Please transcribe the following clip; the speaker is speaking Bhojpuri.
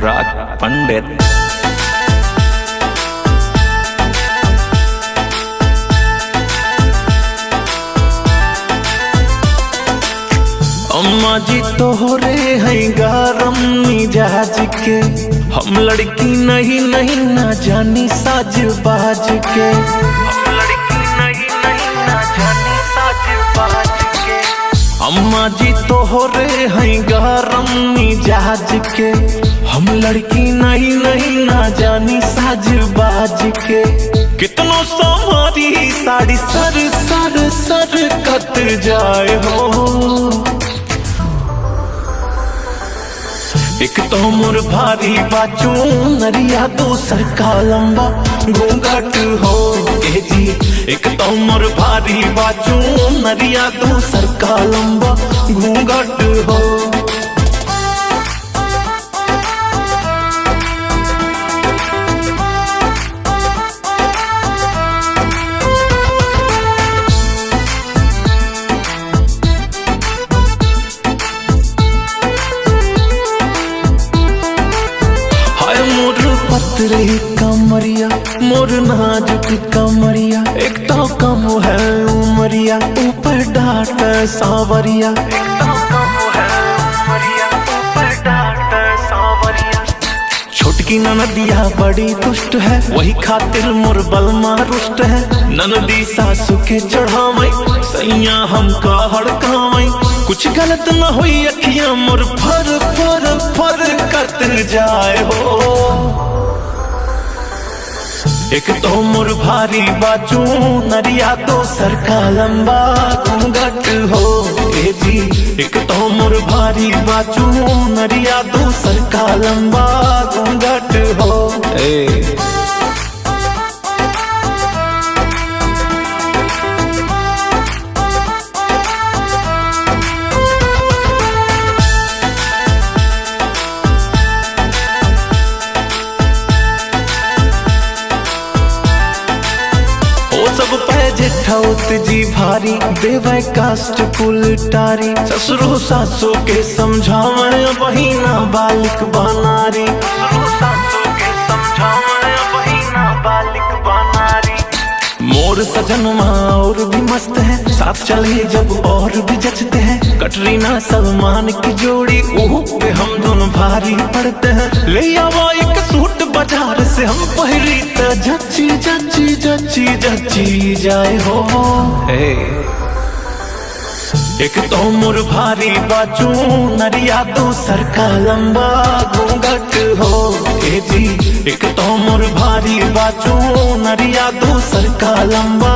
अनुराग पंडित। अम्मा जी तोहरे हैं गरम मिजाज के, हम लड़की नहीं नहीं ना जानी साज बाज के, हम लड़की नहीं नहीं ना जानी साज बाज के। अम्मा जी तोहरे हैं गरम मिजाज के, हम लड़की नहीं नहीं ना जानी साज बाज के। कितनों सवारी साड़ी सर सर सर कत जाए हो, एक तो मोर भारी बाचू नरिया दूसर का लंबा घूंघट हो ए जी। एक तो मोर भारी बाचू नरिया दूसर का लंबा घूंघट हो। पतरे कमरिया मोर नाजुक कमरिया, एक तो कम है उमरिया ऊपर डांट सांवरिया, एक तो कम है उमरिया ऊपर डांट सांवरिया। छोटकी ननदिया बड़ी दुष्ट है, वही खातिर मोर बलमा रुष्ट है। ननदी सासु के चढ़ावई सैया हमका हड़कावई, कुछ गलत न हुई अखियां मोर फर फर फर करत जाए हो। एक तो मोर भारी बाचू नरिया दोसर का लंबा घूंघट हो ए जी। एक तो मोर भारी बाचू नरिया दोसर का लंबा घूंघट हो ए। सब पैजे ठौत जी भारी देवे कास्ट पुलटारी, ससुरो सासो के समझावे बहिना बालिक बनारी, ससुरो सासो के समझावे बहिना बालिक बनारी। मोर सजनमा और भी मस्त है, साथ चले जब और भी जचते हैं। कटरीना सलमान की जोड़ी ओह पे हम दोनों भारी पड़ते हैं। ले आवा एक सूट बाजार से हम पहरी त जची जची जची जची जाए हो हे। एक तो मोर भारी बाचू नरिया दूसर का लंबा घूंघट हो ए जी। एक तो मोर भारी बाचू नरिया दूसर का लंबा